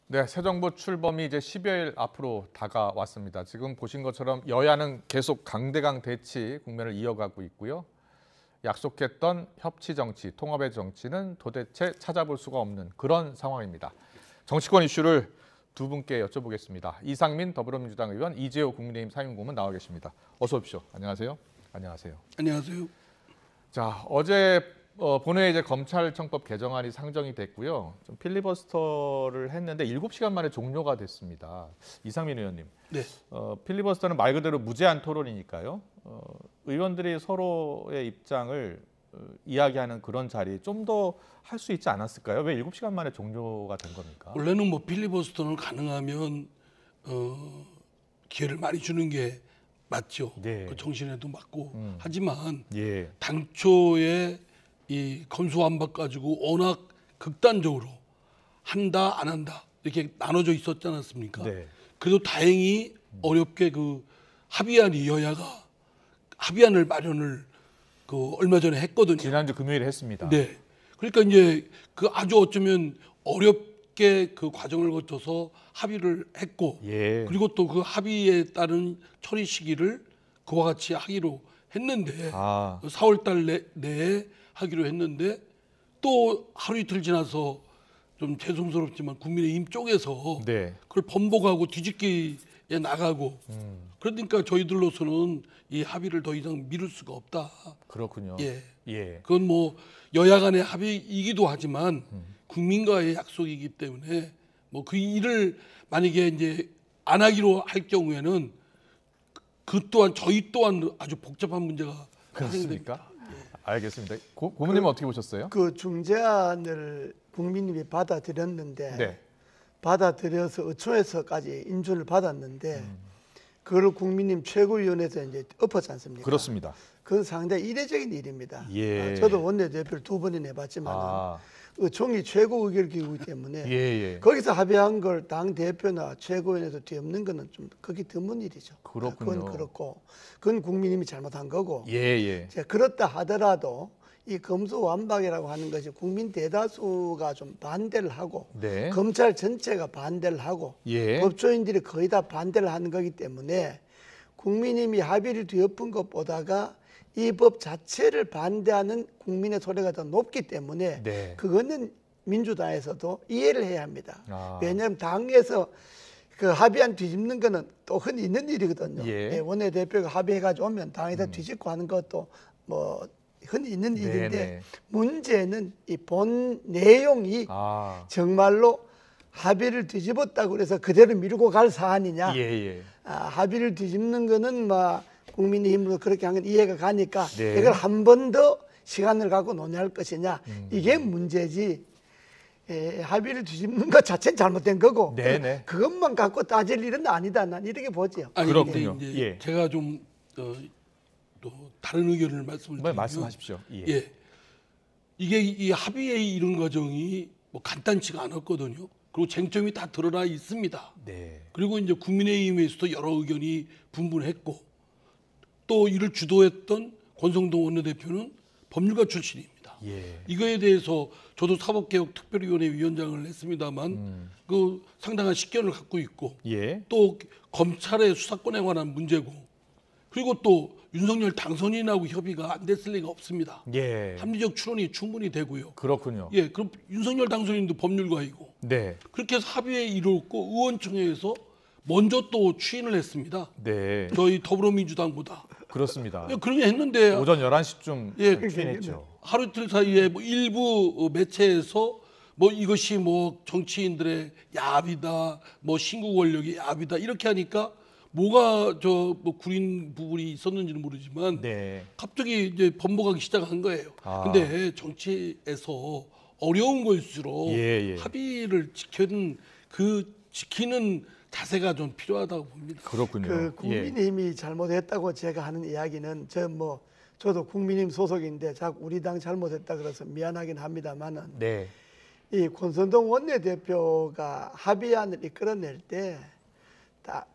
네, 새 정부 출범이 이제 10여일 앞으로 다가왔습니다. 지금 보신 것처럼 여야는 계속 강대강 대치 국면을 이어가고 있고요. 약속했던 협치 정치, 통합의 정치는 도대체 찾아볼 수가 없는 그런 상황입니다. 정치권 이슈를 두 분께 여쭤보겠습니다. 이상민 더불어민주당 의원, 이재호 국민의힘 상임고문 나와 계십니다. 어서 오십시오. 안녕하세요. 안녕하세요. 안녕하세요. 자, 어제 본회의 이제 검찰청법 개정안이 상정이 됐고요. 좀 필리버스터를 했는데 7시간 만에 종료가 됐습니다. 이상민 의원님. 네. 필리버스터는 말 그대로 무제한 토론이니까요. 의원들이 서로의 입장을 이야기하는 그런 자리 좀 더 할 수 있지 않았을까요? 왜 7시간 만에 종료가 된 겁니까? 원래는 뭐 필리버스터는 가능하면 기회를 많이 주는 게 맞죠. 네. 그 정신에도 맞고. 하지만 예. 당초에 이 검수완박 가지고 워낙 극단적으로 한다 안 한다 이렇게 나눠져 있었지 않았습니까? 네. 그래도 다행히 어렵게 그 합의안이 여야가 합의안을 마련을 그 얼마 전에 했거든요. 지난주 금요일에 했습니다. 네. 그러니까 이제 그 아주 어쩌면 어렵게 그 과정을 거쳐서 합의를 했고, 예. 그리고 또 그 합의에 따른 처리 시기를 그와 같이 하기로 했는데, 4월달 내에 하기로 했는데 또 하루 이틀 지나서 좀 죄송스럽지만 국민의힘 쪽에서 네. 그걸 번복하고 뒤집기에 나가고, 그러니까 저희들로서는 이 합의를 더 이상 미룰 수가 없다. 그렇군요. 예. 예. 그건 뭐 여야 간의 합의이기도 하지만 국민과의 약속이기 때문에 뭐 그 일을 만약에 이제 안 하기로 할 경우에는 그 또한 저희 또한 아주 복잡한 문제가 그렇습니까? 알겠습니다. 고문님은 어떻게 보셨어요? 그 중재안을 국민님이 받아들였는데 네. 받아들여서 의총에서까지 인준을 받았는데 그걸 국민님 최고위원회에서 이제 엎었지 않습니까? 그렇습니다. 그건 상당히 이례적인 일입니다. 예. 저도 원내대표를 2번이나 해봤지만 의총이 최고 의결기구이기 때문에 예. 거기서 합의한 걸 당 대표나 최고위원회에서 뒤엎는 거는 좀 극히 드문 일이죠. 그렇군요. 그건 그렇고 그건 국민님이 잘못한 거고. 예. 그렇다 하더라도 이 검수완박이라고 하는 것이 국민 대다수가 좀 반대를 하고 네. 검찰 전체가 반대를 하고 예. 법조인들이 거의 다 반대를 하는 거기 때문에 국민님이 합의를 뒤엎은 것보다가 이 법 자체를 반대하는 국민의 소리가 더 높기 때문에 네. 그거는 민주당에서도 이해를 해야 합니다. 왜냐하면 당에서 그 합의안 뒤집는 거는 또 흔히 있는 일이거든요. 예. 원내대표가 합의해가지고 오면 당에서 뒤집고 하는 것도 뭐 흔히 있는 일인데 네네. 문제는 이 본 내용이 정말로 합의를 뒤집었다고 그래서 그대로 밀고 갈 사안이냐. 예. 합의를 뒤집는 거는 뭐 국민의힘으로 그렇게 한 건 이해가 가니까 네. 이걸 한 번 더 시간을 갖고 논의할 것이냐. 이게 문제지. 합의를 뒤집는 것 자체는 잘못된 거고 네네. 그것만 갖고 따질 일은 아니다. 난 이렇게 보죠. 아니, 그렇군요. 근데 이제 예. 제가 좀 또 다른 의견을 말씀을 드리면 말씀하십시오. 예. 이게 이 합의에 이른 과정이 뭐 간단치가 않았거든요. 그리고 쟁점이 다 드러나 있습니다. 네. 그리고 이제 국민의힘에서도 여러 의견이 분분했고 또 이를 주도했던 권성동 원내대표는 법률가 출신입니다. 예. 이거에 대해서 저도 사법개혁특별위원회 위원장을 했습니다만 그 상당한 식견을 갖고 있고 예. 또 검찰의 수사권에 관한 문제고 그리고 또 윤석열 당선인하고 협의가 안 됐을 리가 없습니다. 예. 합리적 추론이 충분히 되고요. 그렇군요. 예, 그럼 윤석열 당선인도 법률가이고 네. 그렇게 해서 합의에 이르렀고 의원총회에서 먼저 또 추인을 했습니다. 네. 저희 더불어민주당보다. 그렇습니다. 예, 그렇게 했는데 오전 11시쯤 예, 추인했죠. 하루 이틀 사이에 뭐 일부 매체에서 뭐 이것이 뭐 정치인들의 야합이다, 뭐 신구 권력의 야합이다 이렇게 하니까 뭐가 저 뭐 구린 부분이 있었는지는 모르지만 네. 갑자기 이제 번복하기 시작한 거예요. 근데 정치에서 어려운 걸수록 예. 합의를 지키는 자세가 좀 필요하다고 봅니다. 그렇군요. 그 국민의힘이 잘못했다고 제가 하는 이야기는 저도 국민의힘 소속인데 자꾸 우리 당 잘못했다 그래서 미안하긴 합니다만은 네. 이 권선동 원내대표가 합의안을 이끌어낼 때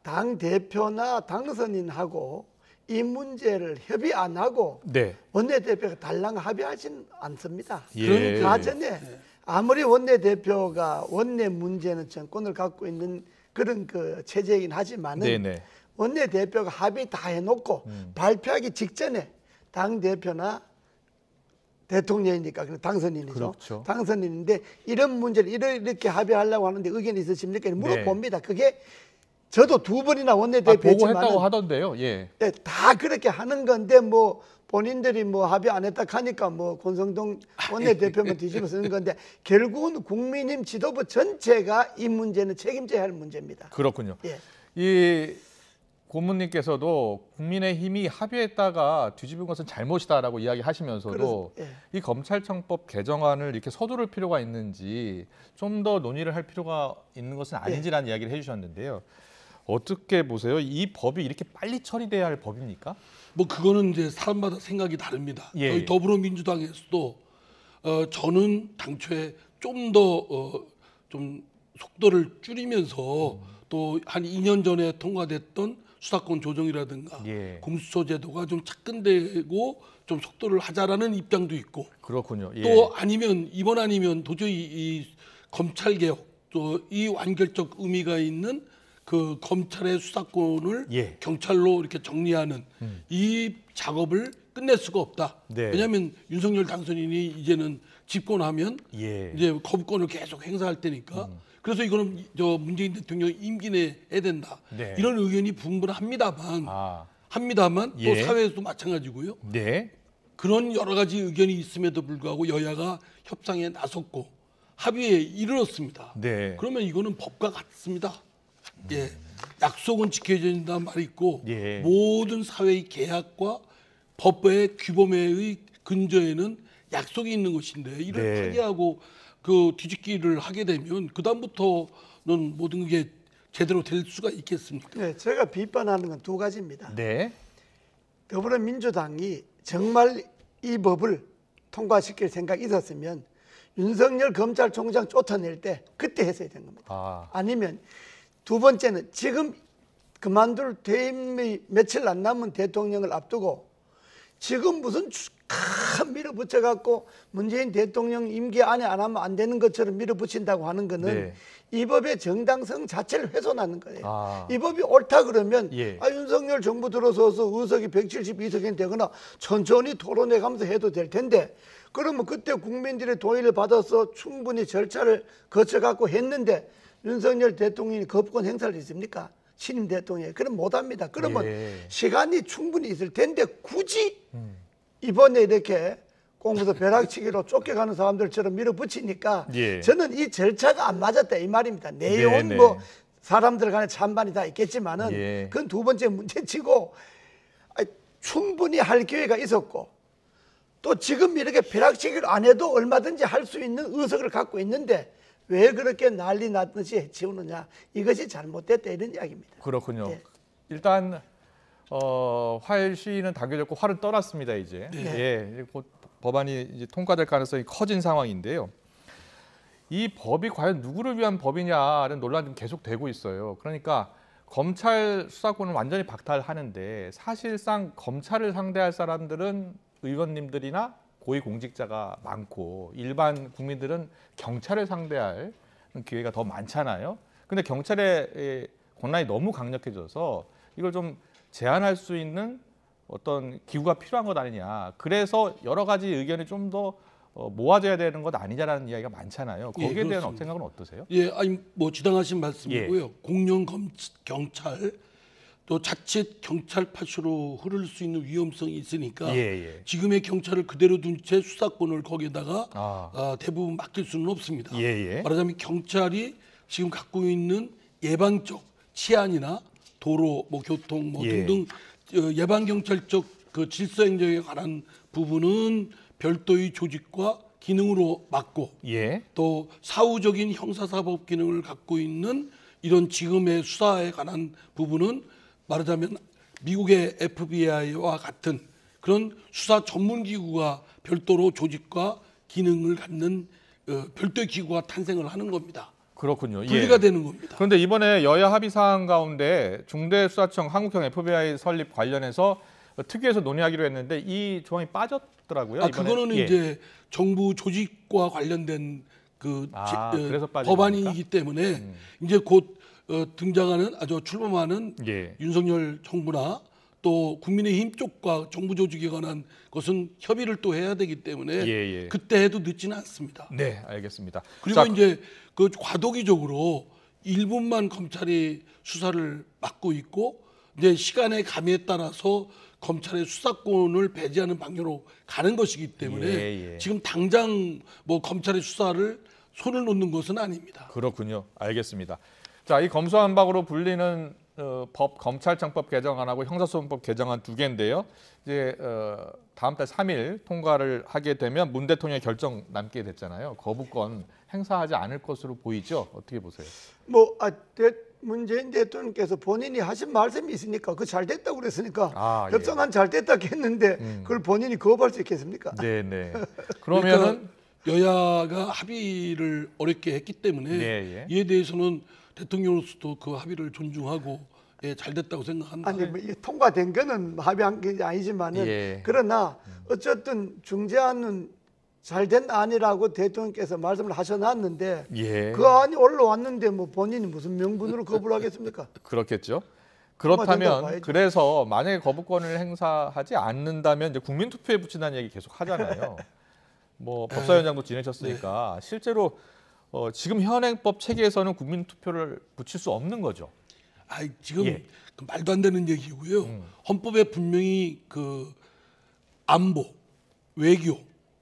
당 대표나 당선인하고 이 문제를 협의 안 하고 네. 원내대표가 달랑 합의하지는 않습니다. 예. 그 전에 아무리 원내대표가 원내 문제는 정권을 갖고 있는 그런 그 체제이긴 하지만은 네네. 원내대표가 합의 다 해놓고 발표하기 직전에 당대표나 대통령이니까 당선인이죠. 그렇죠. 당선인인데 이런 문제를 이렇게 합의하려고 하는데 의견이 있으십니까? 물어봅니다. 그게 저도 2번이나 원내대표 보고했다고 했지만은 하던데요. 예. 네, 다 그렇게 하는 건데 뭐 본인들이 뭐 합의 안 했다 하니까 뭐 권성동 원내대표만 뒤집어 쓰는 건데 결국은 국민의힘 지도부 전체가 이 문제는 책임져야 할 문제입니다. 그렇군요. 예. 이 고문님께서도 국민의힘이 합의했다가 뒤집은 것은 잘못이다라고 이야기하시면서도 예. 이 검찰청법 개정안을 이렇게 서두를 필요가 있는지 좀 더 논의를 할 필요가 있는 것은 아닌지라는 이야기를 해주셨는데요. 어떻게 보세요? 이 법이 이렇게 빨리 처리돼야 할 법입니까? 뭐 그거는 이제 사람마다 생각이 다릅니다. 예. 저희 더불어민주당에서도 저는 당초에 좀 더 좀 속도를 줄이면서 또 한 2년 전에 통과됐던 수사권 조정이라든가 예. 공수처 제도가 좀 착근되고 좀 속도를 하자라는 입장도 있고 그렇군요. 예. 또 아니면 이번 아니면 도저히 이 검찰 개혁 또 이 완결적 의미가 있는 그 검찰의 수사권을 예. 경찰로 이렇게 정리하는 이 작업을 끝낼 수가 없다. 네. 왜냐하면 윤석열 당선인이 이제는 집권하면 예. 이제 거부권을 계속 행사할 테니까. 그래서 이거는 저 문재인 대통령 임기 내에 해야 된다. 네. 이런 의견이 분분합니다만 합니다만 예. 또 사회에서도 마찬가지고요. 네. 그런 여러 가지 의견이 있음에도 불구하고 여야가 협상에 나섰고 합의에 이르렀습니다. 네. 그러면 이거는 법과 같습니다. 예, 약속은 지켜져야 된다는 말이 있고 예. 모든 사회의 계약과 법의 규범의 근저에는 약속이 있는 것인데 이를 네. 파기하고 그 뒤집기를 하게 되면 그 다음부터는 모든 게 제대로 될 수가 있겠습니까? 네, 제가 비판하는 건 2가지입니다. 네. 더불어민주당이 정말 이 법을 통과시킬 생각이 있었으면 윤석열 검찰총장 쫓아낼 때 그때 했어야 되는 겁니다. 아니면 2번째는 지금 그만둘 퇴임이 며칠 안 남은 대통령을 앞두고 지금 무슨 밀어붙여 갖고 문재인 대통령 임기 안에 안 하면 안 되는 것처럼 밀어붙인다고 하는 거는 네. 이 법의 정당성 자체를 훼손하는 거예요. 이 법이 옳다 그러면 예. 윤석열 정부 들어서서 의석이 172석이 되거나 천천히 토론해 가면서 해도 될 텐데 그러면 그때 국민들의 동의를 받아서 충분히 절차를 거쳐 갖고 했는데 윤석열 대통령이 거부권 행사를 했습니까? 신임 대통령이. 그럼 못합니다. 그러면 예. 시간이 충분히 있을 텐데 굳이 이번에 이렇게 공무서 벼락치기로 쫓겨가는 사람들처럼 밀어붙이니까 예. 저는 이 절차가 안 맞았다 이 말입니다. 내용은 네네. 뭐 사람들 간에 찬반이 다 있겠지만은 예. 그건 2번째 문제치고 충분히 할 기회가 있었고 또 지금 이렇게 벼락치기를 안 해도 얼마든지 할 수 있는 의석을 갖고 있는데 왜 그렇게 난리 났듯이 해치우느냐 이것이 잘못됐다 이런 이야기입니다. 그렇군요. 네. 일단 화해 시위는 당겨졌고 화를 떠났습니다 이제. 네. 예, 곧 법안이 이제 통과될 가능성이 커진 상황인데요. 이 법이 과연 누구를 위한 법이냐는 논란이 좀 계속되고 있어요. 그러니까 검찰 수사권을 완전히 박탈하는데 사실상 검찰을 상대할 사람들은 의원님들이나 고위공직자가 많고 일반 국민들은 경찰을 상대할 기회가 더 많잖아요. 근데 경찰의 권한이 너무 강력해져서 이걸 좀 제한할 수 있는 어떤 기구가 필요한 것 아니냐. 그래서 여러 가지 의견이 좀 더 모아져야 되는 것 아니냐라는 이야기가 많잖아요. 거기에 대한 그렇습니다. 생각은 어떠세요? 예, 아니 뭐 지당하신 말씀이고요. 공룡 경찰 또 자칫 경찰 파쇼로 흐를 수 있는 위험성이 있으니까 지금의 경찰을 그대로 둔 채 수사권을 거기에다가 대부분 맡길 수는 없습니다. 말하자면 경찰이 지금 갖고 있는 예방적 치안이나 도로, 뭐 교통, 뭐 등등 예방 경찰적 그 질서 행정에 관한 부분은 별도의 조직과 기능으로 맡고 또 사후적인 형사사법 기능을 갖고 있는 이런 지금의 수사에 관한 부분은 말하자면 미국의 FBI와 같은 그런 수사 전문 기구가 별도로 조직과 기능을 갖는 별도의 기구가 탄생을 하는 겁니다. 그렇군요. 분리가 되는 겁니다. 그런데 이번에 여야 합의 사안 가운데 중대수사청 한국형 FBI 설립 관련해서 특위에서 논의하기로 했는데 이 조항이 빠졌더라고요. 이번에. 그거는 이제 정부 조직과 관련된 그래서 법안이기 때문에 이제 곧 등장하는 출범하는 예. 윤석열 정부나 또 국민의힘 쪽과 정부 조직에 관한 것은 협의를 또 해야 되기 때문에 예. 그때 해도 늦지는 않습니다. 네, 알겠습니다. 그리고 이제 그 과도기적으로 일부만 검찰이 수사를 맡고 있고 이제 시간의 감에 따라서 검찰의 수사권을 배제하는 방향으로 가는 것이기 때문에 지금 당장 뭐 검찰의 수사를 손을 놓는 것은 아닙니다. 그렇군요. 알겠습니다. 자, 이 검수완박으로 불리는 검찰청법 개정안하고 형사소송법 개정안 두 개인데요. 이제 다음 달 3일 통과를 하게 되면 문 대통령의 결정 남게 됐잖아요. 거부권 행사하지 않을 것으로 보이죠. 어떻게 보세요? 문재인 대통령께서 본인이 하신 말씀이 있으니까 그 잘 됐다고 그랬으니까 협상안 잘 됐다고 했는데 그걸 본인이 거부할 수 있겠습니까? 네네. 그러면은 여야가 합의를 어렵게 했기 때문에 이에 대해서는 대통령으로서도 그 합의를 존중하고 잘 됐다고 생각합니다. 아니 뭐 통과된 거는 합의한 게 아니지만은 그러나 어쨌든 중재안은 잘된 안이라고 대통령께서 말씀을 하셔놨는데 그 안이 올라왔는데 뭐 본인이 무슨 명분으로 거부를 하겠습니까? 그렇겠죠. 그렇다면 그래서 만약에 거부권을 행사하지 않는다면 이제 국민투표에 붙인다는 얘기 계속 하잖아요. 뭐 법사위원장도 지내셨으니까 실제로 지금 현행법 체계에서는 국민투표를 붙일 수 없는 거죠. 지금 그 말도 안 되는 얘기고요. 헌법에 분명히 그 안보, 외교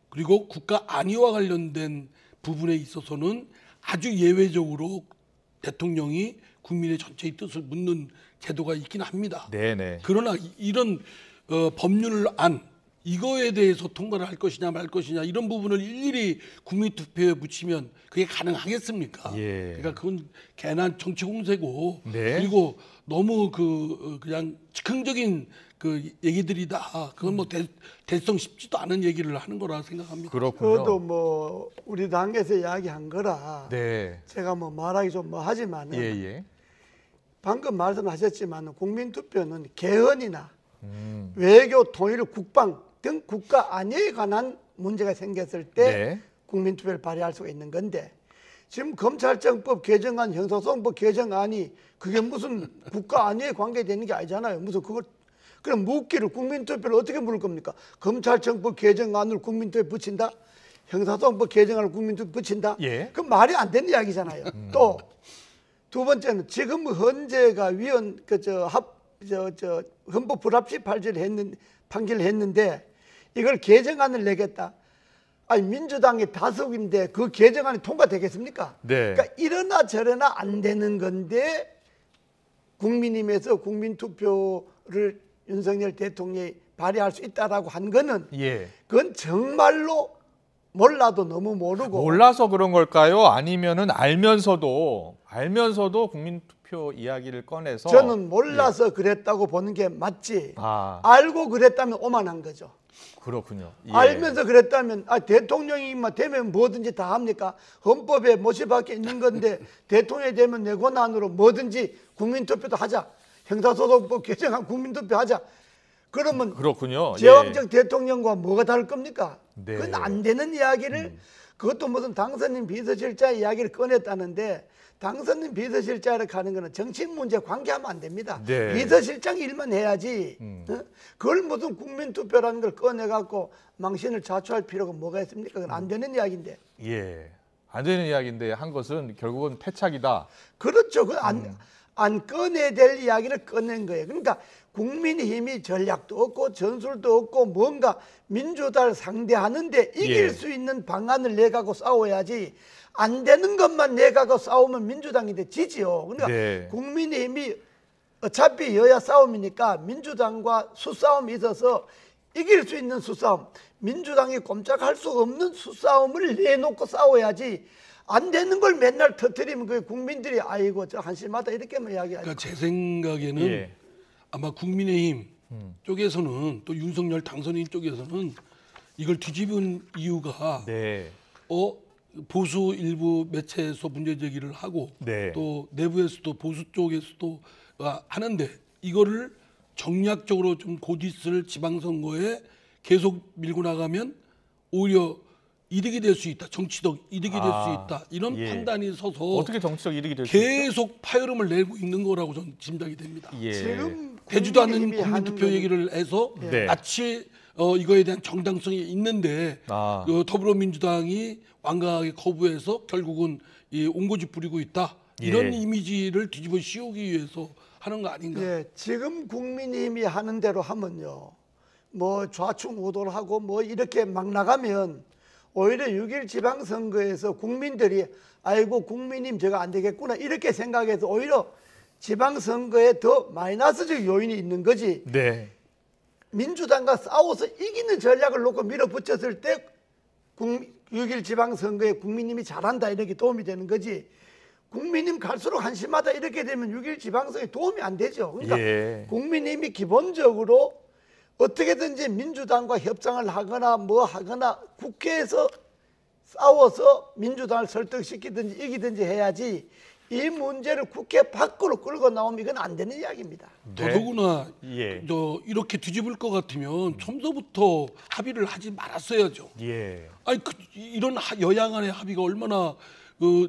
그리고 국가 안위와 관련된 부분에 있어서는 아주 예외적으로 대통령이 국민의 전체의 뜻을 묻는 제도가 있긴 합니다. 네네. 그러나 이런 법률안 이거에 대해서 통과를 할 것이냐 말 것이냐 이런 부분을 일일이 국민투표에 붙이면 그게 가능하겠습니까? 그러니까 그건 괜한 정치 공세고 그리고 너무 그냥 즉흥적인 그 얘기들이다. 그건 뭐 대성 쉽지도 않은 얘기를 하는 거라 생각합니다. 그렇군요. 그것도 뭐 우리 당에서 이야기한 거라 제가 뭐 말하기 좀 뭐 하지만은 방금 말씀하셨지만 국민투표는 개헌이나 외교, 통일, 국방 등 국가 안위에 관한 문제가 생겼을 때 국민투표를 발휘할 수가 있는 건데 지금 검찰청법 개정안, 형사소송법 개정안이 그게 무슨 국가 안위에 관계되는 게 아니잖아요. 무슨 그걸 그럼 묻기를 국민투표를 어떻게 물을 겁니까? 검찰청법 개정안을 국민투표에 붙인다? 형사소송법 개정안을 국민투표에 붙인다? 그 말이 안 되는 이야기잖아요. 또 두 번째는 지금 헌재가 헌법 불합치 판결을 했는데 이걸 개정안을 내겠다. 아니 민주당이 다수인데 그 개정안이 통과되겠습니까? 그러니까 이러나 저러나 안 되는 건데 국민의힘에서 국민투표를 윤석열 대통령이 발휘할 수 있다라고 한 거는 그건 정말로 몰라도 너무 모르고 몰라서 그런 걸까요? 아니면은 알면서도 국민투표 이야기를 꺼내서 저는 몰라서 그랬다고 보는 게 맞지 알고 그랬다면 오만한 거죠. 그렇군요. 알면서 그랬다면 대통령이 되면 뭐든지 다 합니까? 헌법에 못이 있는 건데 대통령이 되면 내 권한으로 뭐든지 국민투표도 하자. 형사소송법 개정안 국민투표 하자. 그러면 그렇군요. 제왕적 대통령과 뭐가 다를 겁니까? 그건 안 되는 이야기를 그것도 무슨 당선인 비서실장 이야기를 꺼냈다는데 당선인 비서실장이라고 하는 거는 정치 문제 관계하면 안 됩니다. 비서실장 일만 해야지. 그걸 무슨 국민투표라는 걸 꺼내갖고 망신을 자초할 필요가 뭐가 있습니까? 그건 안 되는 이야기인데. 안 되는 이야기인데 한 것은 결국은 패착이다. 그렇죠. 안 꺼내야 될 이야기를 꺼낸 거예요. 그러니까 국민의힘이 전략도 없고 전술도 없고 뭔가 민주당을 상대하는데 이길 수 있는 방안을 내가고 싸워야지 안 되는 것만 내가고 싸우면 민주당인데 지지요. 그러니까 국민의힘이 어차피 여야 싸움이니까 민주당과 수싸움이 있어서 이길 수 있는 수싸움, 민주당이 꼼짝할 수 없는 수싸움을 내놓고 싸워야지 안 되는 걸 맨날 터뜨리면 그 국민들이 아이고 저 한심하다 이렇게만 이야기하죠. 그러니까 제 생각에는 아마 국민의힘 쪽에서는 또 윤석열 당선인 쪽에서는 이걸 뒤집은 이유가 보수 일부 매체에서 문제 제기를 하고 또 내부에서도 보수 쪽에서도 하는데 이거를 정략적으로 좀 곧 있을 지방선거에 계속 밀고 나가면 오히려 이득이 될 수 있다. 정치적 이득이 될 수 있다. 이런 예. 판단이 서서 어떻게 정치적 이득이 될 수 있죠? 계속 파열음을 내고 있는 거라고 저는 짐작이 됩니다. 예. 지금 되지도 않는 국민의힘이 하는 국민투표 건 얘기를 해서 네. 마치 이거에 대한 정당성이 있는데 더불어민주당이 완강하게 거부해서 결국은 이 온고집 부리고 있다. 이런 예. 이미지를 뒤집어 씌우기 위해서 하는 거 아닌가? 예, 지금 국민의힘이 하는 대로 하면요, 뭐 좌충우돌 하고 뭐 이렇게 막 나가면 오히려 6.1 지방선거에서 국민들이 아이고 국민의힘 저거 안 되겠구나 이렇게 생각해서 오히려 지방선거에 더 마이너스적 요인이 있는 거지. 네. 민주당과 싸워서 이기는 전략을 놓고 밀어붙였을 때 6.1 지방선거에 국민의힘이 잘한다 이렇게 도움이 되는 거지. 국민의힘 갈수록 한심하다 이렇게 되면 6.1 지방선거에 도움이 안 되죠. 그러니까 예. 국민의힘이 기본적으로 어떻게든지 민주당과 협상을 하거나 뭐 하거나 국회에서 싸워서 민주당을 설득시키든지 이기든지 해야지 이 문제를 국회 밖으로 끌고 나오면 이건 안 되는 이야기입니다. 더더구나 예. 이렇게 뒤집을 것 같으면 처음부터 합의를 하지 말았어야죠. 예. 아니 이런 여야 간의 합의가 얼마나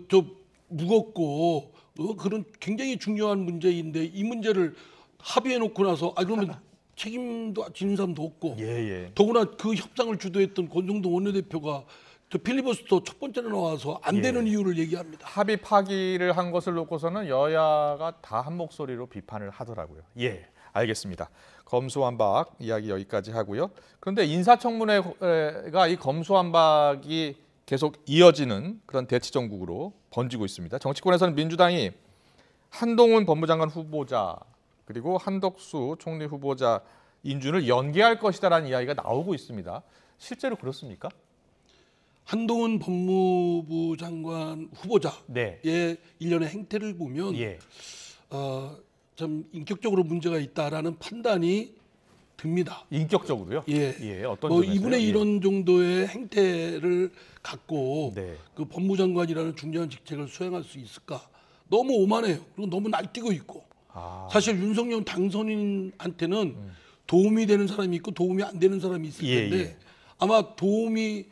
저 무겁고 그런 굉장히 중요한 문제인데 이 문제를 합의해 놓고 나서 그러면 책임도 지는 사람도 없고 예. 더구나 그 협상을 주도했던 권성동 원내대표가 저 필리버스터 첫 번째로 나와서 안 되는 이유를 얘기합니다. 합의 파기를 한 것을 놓고서는 여야가 다 한 목소리로 비판을 하더라고요. 예, 알겠습니다. 검수완박 이야기 여기까지 하고요. 그런데 인사청문회가 이 검수완박이 계속 이어지는 그런 대치정국으로 번지고 있습니다. 정치권에서는 민주당이 한동훈 법무장관 후보자 그리고 한덕수 총리 후보자 인준을 연기할 것이다라는 이야기가 나오고 있습니다. 실제로 그렇습니까? 한동훈 법무부 장관 후보자의 네. 일련의 행태를 보면 예. 좀 인격적으로 문제가 있다라는 판단이 듭니다. 인격적으로요? 예. 어떤 뭐 점에서요? 이분의 예. 이런 정도의 행태를 갖고 네. 그 법무장관이라는 중요한 직책을 수행할 수 있을까? 너무 오만해요. 그리고 너무 날뛰고 있고. 사실 윤석열 당선인한테는 도움이 되는 사람이 있고 도움이 안 되는 사람이 있을 텐데 아마 도움이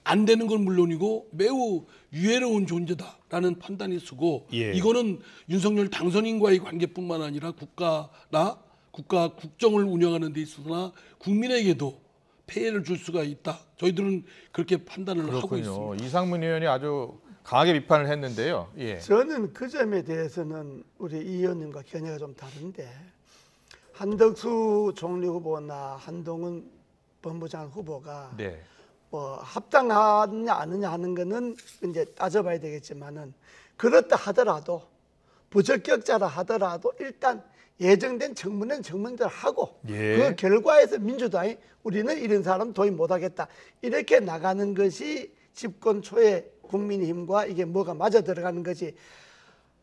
안 되는 건 물론이고 매우 유해로운 존재다라는 판단이 쓰고 이거는 윤석열 당선인과의 관계뿐만 아니라 국가나 국가 국정을 운영하는 데 있어서나 국민에게도 폐해를 줄 수가 있다. 저희들은 그렇게 판단을 하고 있습니다. 이상문 의원이 아주 강하게 비판을 했는데요. 예. 저는 그 점에 대해서는 우리 이 의원님과 견해가 좀 다른데 한덕수 총리 후보나 한동훈 법무장관 후보가 네. 뭐 합당하느냐 아느냐 하는 거는 이제 따져봐야 되겠지만은 그렇다 하더라도 부적격자라 하더라도 일단 예정된 청문회는 청문회를 하고 그 결과에서 민주당이 우리는 이런 사람 도입 못하겠다 이렇게 나가는 것이 집권 초에 국민의힘과 이게 뭐가 맞아 들어가는 거지.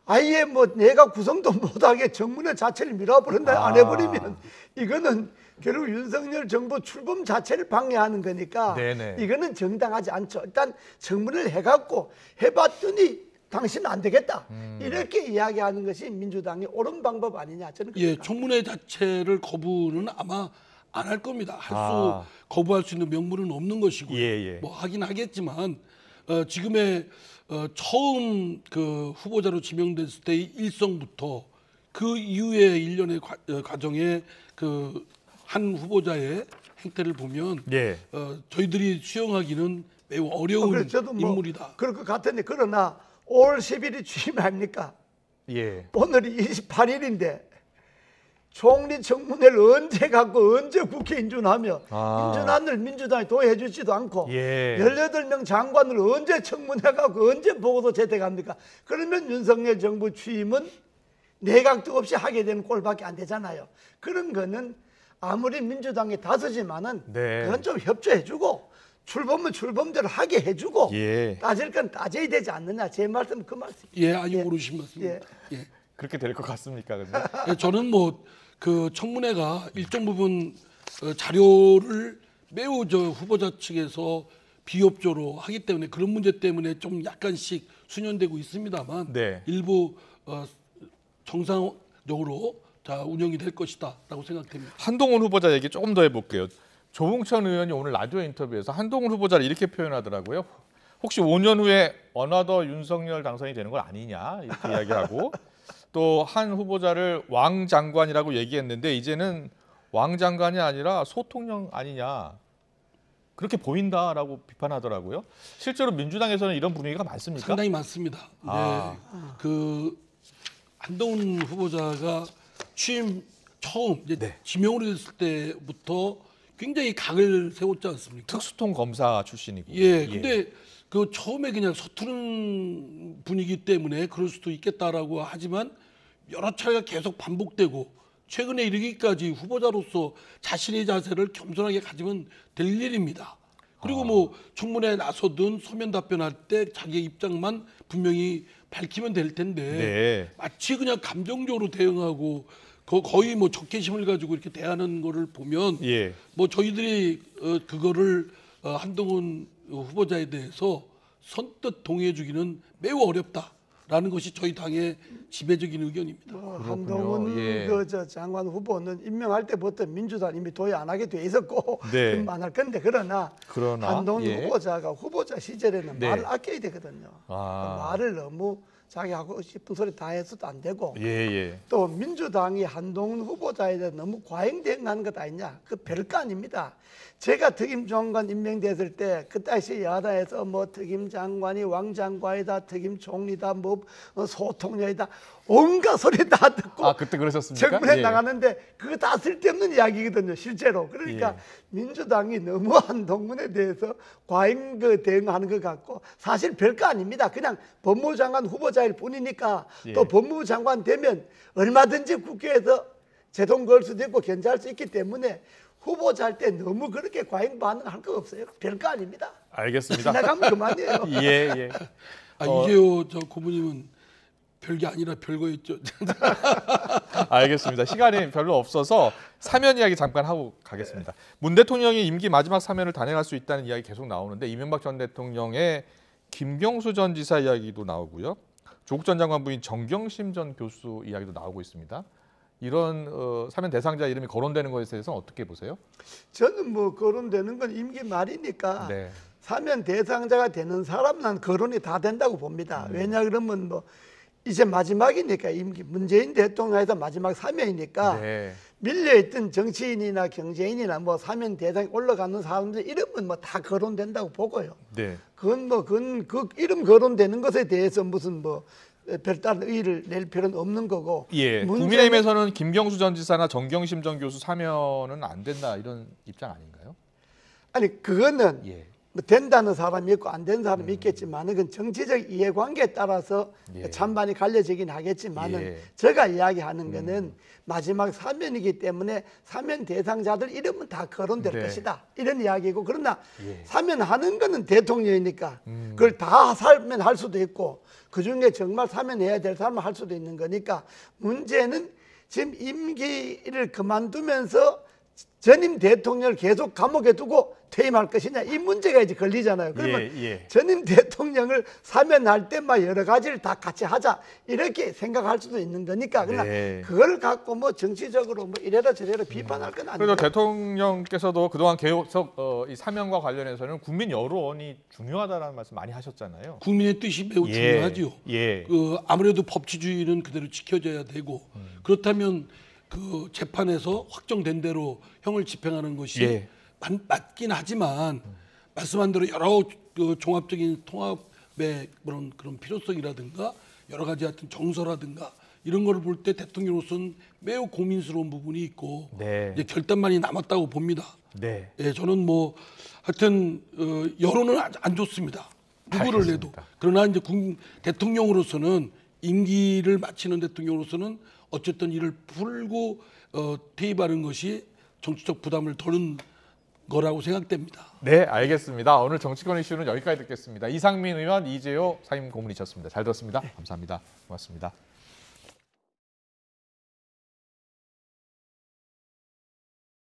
아예 뭐 내가 구성도 못하게 청문회 자체를 밀어버린다 안 해버리면 이거는 결국 윤석열 정부 출범 자체를 방해하는 거니까 이거는 정당하지 않죠. 일단 청문회를 해갖고 해봤더니 당신은 안 되겠다 이렇게 이야기하는 것이 민주당이 옳은 방법 아니냐 저는 그렇게 청문회 자체를 거부는 아마 안 할 겁니다. 거부할 수 있는 명분은 없는 것이고 뭐 하긴 하겠지만 지금의 처음 그 후보자로 지명됐을 때의 일성부터 그 이후의 일련의 과정에 그 한 후보자의 행태를 보면 저희들이 수용하기는 매우 어려운 저도 뭐 인물이다. 그럴 것 같은데 그러나 5월 10일이 취임 아닙니까? 오늘이 28일인데 총리 청문회를 언제 갖고 언제 국회 인준하며 인준안을 민주당이 도의해 주지도 않고 18명 장관을 언제 청문회가고 언제 보고도 제대합니까? 그러면 윤석열 정부 취임은 내각도 없이 하게 되는 꼴밖에 안 되잖아요. 그런 거는 아무리 민주당이 다수지만은 그건 좀 협조해 주고 출범은 출범대로 하게 해주고 따질 건 따져야 되지 않느냐. 제 말씀은 그 말씀입니다. 아주 옳으신 말씀입니다. 그렇게 될 것 같습니까? 근데? 저는 뭐 그 청문회가 일정 부분 자료를 매우 후보자 측에서 비협조로 하기 때문에 그런 문제 때문에 좀 약간씩 수년되고 있습니다만 일부 정상적으로 운영이 될 것이다라고 생각됩니다. 한동훈 후보자 얘기 조금 더 해볼게요. 조홍천 의원이 오늘 라디오 인터뷰에서 한동훈 후보자를 이렇게 표현하더라고요. 혹시 5년 후에 어나더 윤석열 당선이 되는 건 아니냐 이렇게 이야기하고 또 한 후보자를 왕 장관이라고 얘기했는데 이제는 왕 장관이 아니라 소통령 아니냐 그렇게 보인다라고 비판하더라고요. 실제로 민주당에서는 이런 분위기가 많습니까? 상당히 많습니다. 네, 그 한동훈 후보자가 취임 처음 이제 지명으로 됐을 때부터 굉장히 각을 세웠지 않습니까? 특수통 검사 출신이고. 예, 근데 그 처음에 그냥 서투른 분위기 때문에 그럴 수도 있겠다라고 하지만 여러 차례가 계속 반복되고 최근에 이르기까지 후보자로서 자신의 자세를 겸손하게 가지면 될 일입니다. 그리고 뭐 청문회에 나서든 서면 답변할 때 자기의 입장만 분명히 밝히면 될 텐데 마치 그냥 감정적으로 대응하고 거의 뭐 적개심을 가지고 이렇게 대하는 거를 보면 뭐 저희들이 그거를 한동훈 후보자에 대해서 선뜻 동의해주기는 매우 어렵다라는 것이 저희 당의 지배적인 의견입니다. 한동훈 그 장관 후보는 임명할 때부터 민주당 이미 도의 안 하게 돼 있었고 그만할 건데 그러나 한동훈 후보자가 후보자 시절에는 말을 아껴야 되거든요. 말을 너무 자기 하고 싶은 소리 다 해서도 안 되고 또 민주당이 한동훈 후보자에 대해 너무 과잉 대응하는 것 아니냐 그 별거 아닙니다. 제가 특임 장관 임명됐을 때 그 당시 야당에서 뭐 특임 장관이 왕 장관이다 특임 총리다 뭐 소통령이다 온갖 소리 다 듣고 그때 그러셨습니까? 청문회 나가는데 그거 다 쓸데없는 이야기거든요 실제로. 그러니까 민주당이 너무 한동훈에 대해서 과잉 대응하는 것 같고 사실 별거 아닙니다. 그냥 법무부 장관 후보자일 뿐이니까 또 법무부 장관 되면 얼마든지 국회에서 제동 걸 수도 있고 견제할 수 있기 때문에 후보자 할 때 너무 그렇게 과잉 반응할 거 없어요. 별거 아닙니다. 알겠습니다. 지나가면 그만이에요. 이재호 저 고모님은 별게 아니라 별거였죠. 알겠습니다. 시간이 별로 없어서 사면 이야기 잠깐 하고 가겠습니다. 문 대통령이 임기 마지막 사면을 단행할 수 있다는 이야기 계속 나오는데 이명박 전 대통령의 김경수 전 지사 이야기도 나오고요. 조국 전 장관 부인 정경심 전 교수 이야기도 나오고 있습니다. 이런 사면 대상자 이름이 거론되는 것에 대해서는 어떻게 보세요? 저는 뭐 거론되는 건 임기 말이니까 사면 대상자가 되는 사람은 거론이 다 된다고 봅니다. 왜냐 그러면 뭐 이제 마지막이니까 임기 문재인 대통령에서 마지막 사면이니까 밀려있던 정치인이나 경제인이나 뭐 사면 대상에 올라가는 사람들 이름은 뭐 다 거론된다고 보고요. 그건 그 이름 거론되는 것에 대해서 무슨 뭐 별다른 의의를 낼 필요는 없는 거고. 국민의힘에서는 김경수 전 지사나 정경심 전 교수 사면은 안 된다 이런 입장 아닌가요? 아니 그거는 뭐 된다는 사람이 있고 안 되는 사람이 있겠지만 그건 정치적 이해관계에 따라서 찬반이 갈려지긴 하겠지만은 제가 이야기하는 거는 마지막 사면이기 때문에 사면 대상자들 이름은 다 거론될 것이다 이런 이야기고 그러나 사면하는 거는 대통령이니까 그걸 다 사면할 수도 있고 그중에 정말 사면해야 될 사람은 할 수도 있는 거니까 문제는 지금 임기를 그만두면서 전임 대통령을 계속 감옥에 두고 퇴임할 것이냐 이 문제가 이제 걸리잖아요. 그러면 전임 대통령을 사면할 때 막 여러 가지를 다 같이 하자 이렇게 생각할 수도 있는 거니까 그러나 그걸 갖고 뭐 정치적으로 뭐 이래라 저래라 비판할 건 아니에요. 그래서 대통령께서도 그동안 계속 이 사면과 관련해서는 국민 여론이 중요하다는 말씀 많이 하셨잖아요. 국민의 뜻이 매우 중요하죠. 아무래도 법치주의는 그대로 지켜져야 되고 그렇다면 그 재판에서 확정된 대로 형을 집행하는 것이 맞긴 하지만 말씀한 대로 여러 그 종합적인 통합의 그런 필요성이라든가 여러 가지 하여튼 정서라든가 이런 거를 볼 때 대통령으로서는 매우 고민스러운 부분이 있고 이제 결단만이 남았다고 봅니다. 저는 뭐 하여튼 여론은 안 좋습니다. 누구를 내도. 그러나 이제 대통령으로서는 임기를 마치는 대통령으로서는 어쨌든 이를 풀고 퇴임하는 것이 정치적 부담을 덜은 거라고 생각됩니다. 네, 알겠습니다. 오늘 정치권 이슈는 여기까지 듣겠습니다. 이상민 의원, 이재호 상임 고문이셨습니다. 잘 들었습니다. 감사합니다. 고맙습니다.